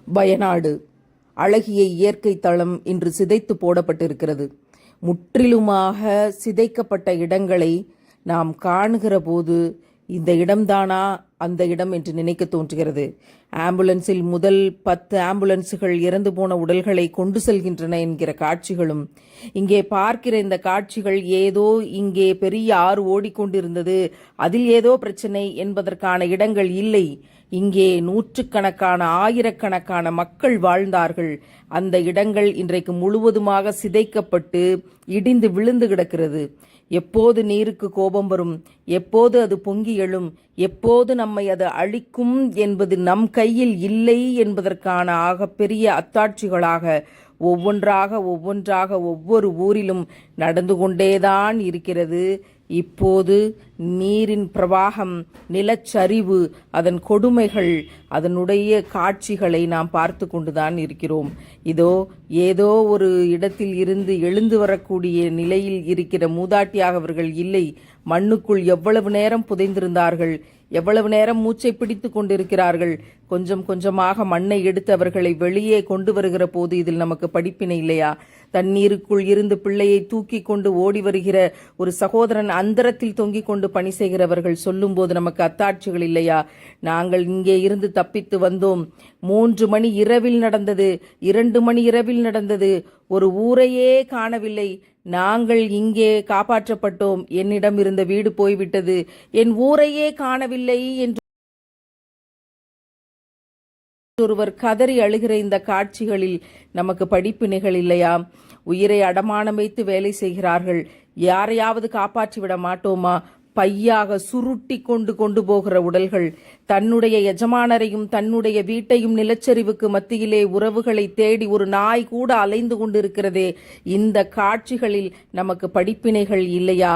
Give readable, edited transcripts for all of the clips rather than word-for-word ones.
வயநாடு அழகிய இயற்கை தளம் இன்று சிதைத்து போடப்பட்டிருக்கிறது. முற்றிலுமாக சிதைக்கப்பட்ட இடங்களை நாம் காணுகிற போது இந்த இடம்தானா அந்த இடம் என்று நினைக்க தோன்றுகிறது. ஆம்புலன்ஸில் முதல் 10 ஆம்புலன்ஸுகள் இறந்து போன உடல்களை கொண்டு செல்கின்றன என்கிற காட்சிகளும், இங்கே பார்க்கிற இந்த காட்சிகள் ஏதோ இங்கே பெரிய ஆறு ஓடிக்கொண்டிருந்தது, அதில் ஏதோ பிரச்சனை என்பதற்கான இடங்கள் இல்லை. இங்கே நூற்றுக்கணக்கான ஆயிரக்கணக்கான மக்கள் வாழ்ந்தார்கள். அந்த இடங்கள் இன்றைக்கு முழுவதுமாக சிதைக்கப்பட்டு இடிந்து விழுந்து கிடக்கிறது. எப்போது நீருக்கு கோபம் வரும், எப்போது அது பொங்கி எழும், எப்போது நம்மை அது அழிக்கும் என்பது நம் கையில் இல்லை என்பதற்கான ஆகப்பெரிய அத்தாட்சிகளாக ஒவ்வொன்றாக ஒவ்வொரு ஊரிலும் நடந்து கொண்டேதான் இருக்கிறது. இப்போது நீரின் பிரவாகம், நிலச்சரிவு, அதன் கொடுமைகள், அதனுடைய காட்சிகளை நாம் பார்த்து கொண்டுதான் இருக்கிறோம். இதோ ஏதோ ஒரு இடத்தில் இருந்து எழுந்து வரக்கூடிய நிலையில் இருக்கிற மூதாட்டியாக அவர்கள் இல்லை. மண்ணுக்குள் எவ்வளவு நேரம் புதைந்திருந்தார்கள், எவ்வளவு நேரம் மூச்சை பிடித்து கொண்டிருக்கிறார்கள். கொஞ்சம் கொஞ்சமாக மண்ணை எடுத்து அவர்களை வெளியே கொண்டு வருகிற போது இதில் நமக்கு படிப்பினை இல்லையா? தண்ணீருக்குள் இருந்து பிள்ளையை தூக்கி கொண்டு ஓடி வருகிற ஒரு சகோதரன் அந்தரத்தில் தொங்கிக் கொண்டு பணி செய்கிறவர்கள் சொல்லும் போது நமக்கு அத்தாட்சிகள் இல்லையா? நாங்கள் இங்கே இருந்து தப்பித்து வந்தோம். 3 மணி இரவில் நடந்தது, 2 மணி இரவில் நடந்தது, ஒரு ஊரையே காணவில்லை. நாங்கள் இங்கே காப்பாற்றப்பட்டோம். என்னிடம் இருந்த வீடு போய்விட்டது, என் ஊரையே காணவில்லை என்று ஒருவர் கதறி அழுகிற இந்த காட்சிகளில் நமக்கு படிப்பினைகள் இல்லையா? உயிரை அடமானம் வைத்து வேலை செய்கிறார்கள். யாரையாவது காப்பாற்றி விட மாட்டோமா? பையாக சுருட்டி கொண்டு போகிற உடல்கள். தன்னுடைய எஜமானரையும் தன்னுடைய வீட்டையும் நிலச்சரிவுக்கு மத்தியிலே உறவுகளை தேடி ஒரு நாய் கூட அலைந்து கொண்டிருக்கிறதே. இந்த காட்சிகளில் நமக்கு படிப்பினைகள் இல்லையா?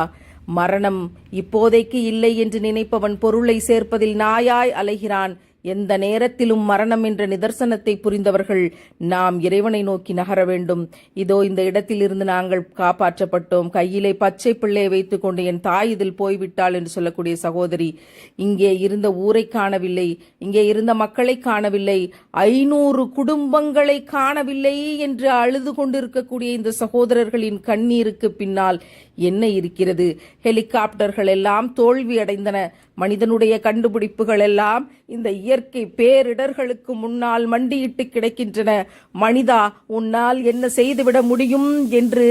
மரணம் இப்போதைக்கு இல்லை என்று நினைப்பவன் பொருளை சேர்ப்பதில் நாயாய் அலைகிறான். எந்த நேரத்திலும் மரணம் என்ற நிதர்சனத்தை புரிந்தவர்கள் நாம் இறைவனை நோக்கி நகர வேண்டும். இதோ இந்த இடத்திலிருந்து நாங்கள் காப்பாற்றப்பட்டோம். கையிலே பச்சை பிள்ளையை வைத்துக் கொண்டு என் தாய் இதில் போய்விட்டாள் என்று சொல்லக்கூடிய சகோதரி, இங்கே இருந்த ஊரை காணவில்லை, இங்கே இருந்த மக்களை காணவில்லை, 500 குடும்பங்களை காணவில்லை என்று அழுது கொண்டிருக்கக்கூடிய இந்த சகோதரர்களின் கண்ணீருக்கு பின்னால் என்ன இருக்கிறது? ஹெலிகாப்டர்கள் எல்லாம் தோல்வி அடைந்தன. மனிதனுடைய கண்டுபிடிப்புகள் எல்லாம் இந்த இயற்கை பேரிடர்களுக்கு முன்னால் மண்டியிட்டு கிடக்கின்றன. மனிதா, உன்னால் என்ன செய்துவிட முடியும் என்று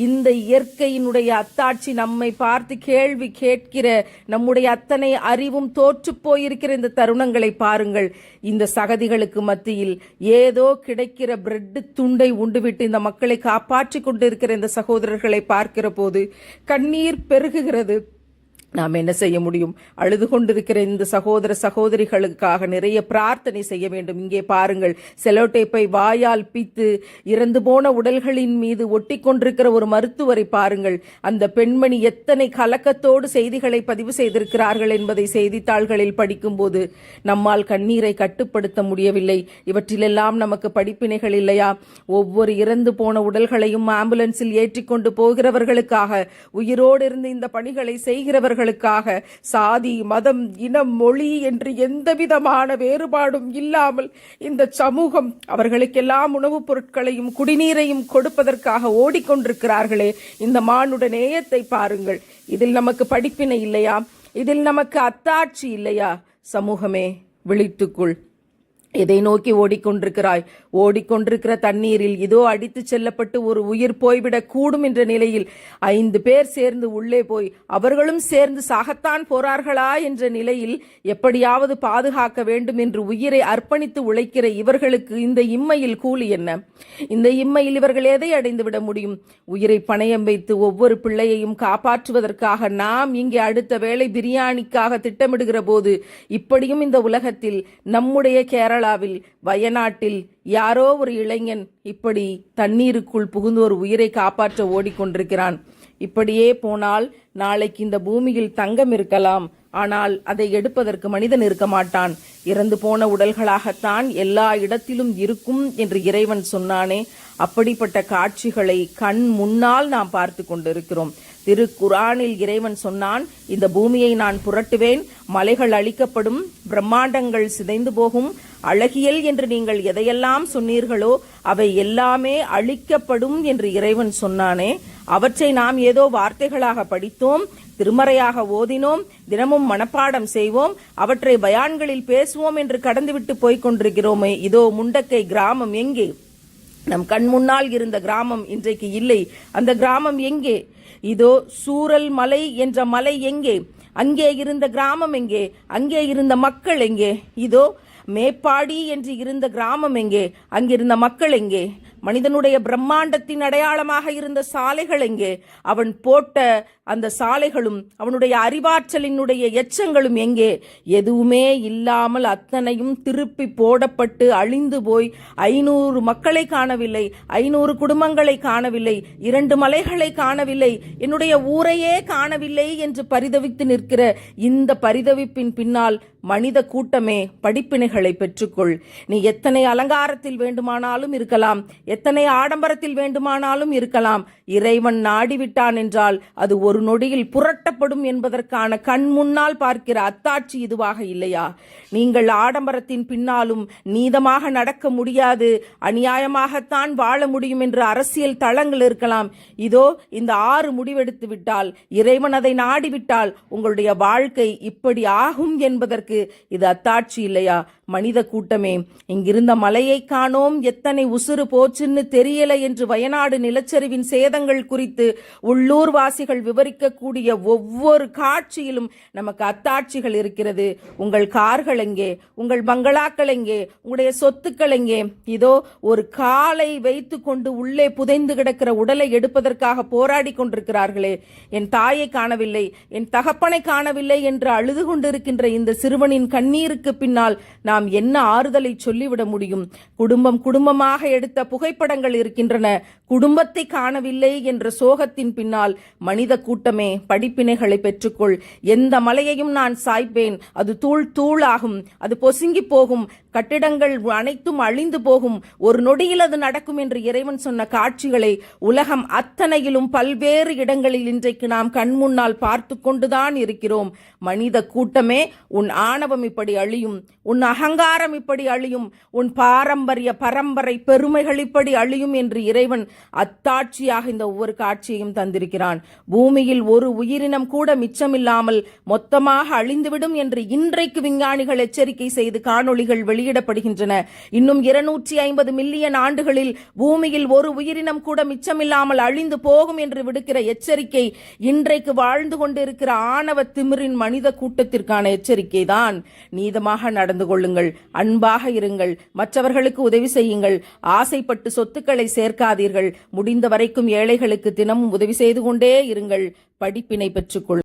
இந்த இயற்கையினுடைய அத்தாட்சி நம்மை பார்த்து கேள்வி கேட்கிற நம்முடைய அத்தனை அறிவும் தோற்று போயிருக்கிற இந்த தருணங்களை பாருங்கள். இந்த சகதிகளுக்கு மத்தியில் ஏதோ கிடைக்கிற பிரெட் துண்டை உண்டுவிட்டு இந்த மக்களை காப்பாற்றி கொண்டிருக்கிற இந்த சகோதரர்களை பார்க்கிற போது கண்ணீர் பெருகுகிறது. நாம் என்ன செய்ய முடியும்? அழுது கொண்டிருக்கிற இந்த சகோதர சகோதரிகளுக்காக நிறைய பிரார்த்தனை செய்ய வேண்டும். இங்கே பாருங்கள், செலோடேப்பை வாயால் பீத்து இறந்து போன உடல்களின் மீது ஒட்டி கொண்டிருக்கிற ஒரு மருத்துவரை பாருங்கள். அந்த பெண்மணி எத்தனை கலக்கத்தோடு செய்திகளை பதிவு செய்திருக்கிறார்கள் என்பதை செய்தித்தாள்களில் படிக்கும்போது நம்மால் கண்ணீரை கட்டுப்படுத்த முடியவில்லை. இவற்றிலெல்லாம் நமக்கு படிப்பினைகள் இல்லையா? ஒவ்வொரு இறந்து போன உடல்களையும் ஆம்புலன்ஸில் ஏற்றிக்கொண்டு போகிறவர்களுக்காக, உயிரோடு இருந்து இந்த பணிகளை செய்கிறவர்கள் சாதி, மதம், இனம், மொழி என்று எந்த விதமான வேறுபாடும் இல்லாமல் இந்த சமூகம் அவர்களுக்கெல்லாம் உணவுப் பொருட்களையும் குடிநீரையும் கொடுப்பதற்காக ஓடிக்கொண்டிருக்கிறார்களே. இந்த மானுட நேயத்தை பாருங்கள். இதில் நமக்கு படிப்பினை இல்லையா? இதில் நமக்கு அத்தாட்சி இல்லையா? சமூகமே, விழித்துக்குள். எதை நோக்கி ஓடிக்கொண்டிருக்கிறாய்? ஓடிக்கொண்டிருக்கிற தண்ணீரில் இதோ அடித்து செல்லப்பட்டு ஒரு உயிர் போய்விடக் கூடும் என்ற நிலையில் 5 பேர் சேர்ந்து உள்ளே போய் அவர்களும் சேர்ந்து சாகத்தான் போறார்களா என்ற நிலையில் எப்படியாவது பாதுகாக்க வேண்டும் என்று உயிரை அர்ப்பணித்து உழைக்கிற இவர்களுக்கு இந்த இம்மையில் கூலி என்ன? இந்த இம்மையில் இவர்கள் எதை அடைந்து விட முடியும்? உயிரை பணயம் வைத்து ஒவ்வொரு பிள்ளையையும் காப்பாற்றுவதற்காக நாம் இங்கே அடுத்த வேளை பிரியாணிக்காக திட்டமிடுகிற போது இப்படியும் இந்த உலகத்தில் நம்முடைய கேரளாவில், வயநாட்டில் யாரோ ஒரு இளைஞன் இப்படி தண்ணீருக்குள் புகுந்து ஒரு உயிரை காப்பாற்ற ஓடிக்கொண்டிருக்கிறான். இப்படியே போனால் நாளைக்கு இந்த பூமியில் தங்கம் இருக்கலாம், ஆனால் அதை எடுப்பதற்கு மனிதன் இருக்க மாட்டான். இறந்து போன உடல்களாகத்தான் எல்லா இடத்திலும் இருக்கும் என்று இறைவன் சொன்னானே. அப்படிப்பட்ட காட்சிகளை கண் முன்னால் நாம் பார்த்து கொண்டிருக்கிறோம். திருக்குரானில் இறைவன் சொன்னான், இந்த பூமியை நான் புரட்டுவேன், மலைகள் அழிக்கப்படும், பிரம்மாண்டங்கள் சிதைந்து போகும், அழகியல் என்று நீங்கள் எதையெல்லாம் சொன்னீர்களோ அவை எல்லாமே அழிக்கப்படும் என்று இறைவன் சொன்னானே, அவற்றை நாம் ஏதோ வார்த்தைகளாக படித்தோம், திருமறையாக ஓதினோம், தினமும் மனப்பாடம் செய்வோம், அவற்றை பயான்களில் பேசுவோம் என்று கடந்துவிட்டு போய்க் கொண்டிருக்கிறோமே. இதோ முண்டக்கை கிராமம் எங்கே? நம் கண் முன்னால் இருந்த கிராமம் இன்றைக்கு இல்லை. அந்த கிராமம் எங்கே? இதோ சூரல் மலை என்ற மலை எங்கே? அங்கே இருந்த கிராமம் எங்கே? அங்கே இருந்த மக்கள் எங்கே? இதோ மேப்பாடி என்று இருந்த கிராமம் எங்கே? அங்கிருந்த மக்கள் எங்கே? மனிதனுடைய பிரம்மாண்டத்தின் அடையாளமாக இருந்த சாலைகள் எங்கே? அவன் போட்ட அந்த சாலைகளும் அவனுடைய அறிவாற்றலினுடைய எச்சங்களும் எங்கே? எதுவுமே இல்லாமல் அத்தனையும் திருப்பி போடப்பட்டு அழிந்து போய் 500 மக்களை காணவில்லை, 500 குடும்பங்களை காணவில்லை, 2 மலைகளை காணவில்லை, என்னுடைய ஊரையே காணவில்லை என்று பரிதவித்து நிற்கிற இந்த பரிதவிப்பின் பின்னால் மனித கூட்டமே படிப்பினைகளை பெற்றுக்கொள். நீ எத்தனை அலங்காரத்தில் வேண்டுமானாலும் இருக்கலாம், எத்தனை ஆடம்பரத்தில் வேண்டுமானாலும் இருக்கலாம், இறைவன் நாடிவிட்டான் என்றால் அது ஒரு நொடியில் புரட்டப்படும் என்பதற்கான கண் முன்னால் பார்க்கிற அத்தாட்சி இதுவாக இல்லையா? நீங்கள் ஆடம்பரத்தின் பின்னாலும் நீதமாக நடக்க முடியாது, அநியாயமாகத்தான் வாழ முடியும் என்று அரசியல் தளங்கள் இருக்கலாம். இதோ இந்த 6 முடிவெடுத்து விட்டால், இறைவன் அதை நாடிவிட்டால் உங்களுடைய வாழ்க்கை இப்படி ஆகும் என்பதற்கு இது அத்தாட்சி இல்லையா? மனித கூட்டமே, இங்கிருந்த மலையை காணோம், எத்தனை உசுறு போச்சுன்னு தெரியல என்று வயநாடு நிலச்சரிவின் சேதங்கள் குறித்து உள்ளூர் வாசிகள் விவரிக்கக்கூடிய ஒவ்வொரு காட்சியிலும் நமக்கு அத்தாட்சிகள் இருக்கிறது. உங்கள் கார்கள் எங்கே? உங்கள் பங்களாக்கள் எங்கே? உங்களுடைய சொத்துக்கள் எங்கே? இதோ ஒரு காலை வைத்து கொண்டு உள்ளே புதைந்து கிடக்கிற உடலை எடுப்பதற்காக போராடி கொண்டிருக்கிறார்களே. என் தாயை காணவில்லை, என் தகப்பனை காணவில்லை என்று அழுது கொண்டிருக்கின்ற இந்த சிறுவனின் கண்ணீருக்கு பின்னால் நாம் என்ன ஆறுதலை சொல்லிவிட முடியும்? குடும்பமாக எடுத்த புகைப்படங்கள் இருக்கின்றன, குடும்பத்தை காணவில்லை என்ற சோகத்தின் பின்னால் மனித கூட்டமே படிப்பினைகளை பெற்றுக்கொள். எந்த மலையையும் நான் சாய்ப்பேன், அது தூள் தூளாகும், அது பொசுங்கி போகும், கட்டிடங்கள் அனைத்தும் அழிந்து போகும், ஒரு நொடியில் அது நடக்கும் என்று இறைவன் சொன்ன காட்சிகளை உலகம் அத்தனையிலும் பல்வேறு இடங்களில் இன்றைக்கு நாம் கண் முன்னால் பார்த்து கொண்டுதான் இருக்கிறோம். மனித கூட்டமே, உன் ஆணவம் இப்படி அழியும், உன் அகங்காரம் இப்படி அழியும், உன் பாரம்பரிய பரம்பரை பெருமைகள் இப்படி அழியும் என்று இறைவன் அத்தாட்சியாக இந்த ஒவ்வொரு காட்சியையும் தந்திருக்கிறான். பூமியில் ஒரு உயிரினம் கூட மிச்சமில்லாமல் மொத்தமாக அழிந்துவிடும் என்று இன்றைக்கு விஞ்ஞானிகள் எச்சரிக்கை செய்து காணொளிகள் வெளியிடப்படுகின்றன. இன்னும் 250 மில்லியன் ஆண்டுகளில் பூமியில் ஒரு உயிரினம் கூட மிச்சமில்லாமல் அழிந்து போகும் என்று விடுக்கிற எச்சரிக்கை இன்றைக்கு வாழ்ந்து கொண்டிருக்கிற ஆணவ திமிரின் மனித கூட்டத்திற்கான எச்சரிக்கை தான். நீதமாக நடந்து கொள்ளுங்கள், அன்பாக இருங்கள், மற்றவர்களுக்கு உதவி செய்யுங்கள், ஆசைப்பட்டு சொத்துக்களை சேர்க்காதீர்கள், முடிந்த வரைக்கும் ஏழைகளுக்கு தினமும் உதவி செய்து கொண்டே இருங்கள், படிப்பினை பெற்றுக்கொள்.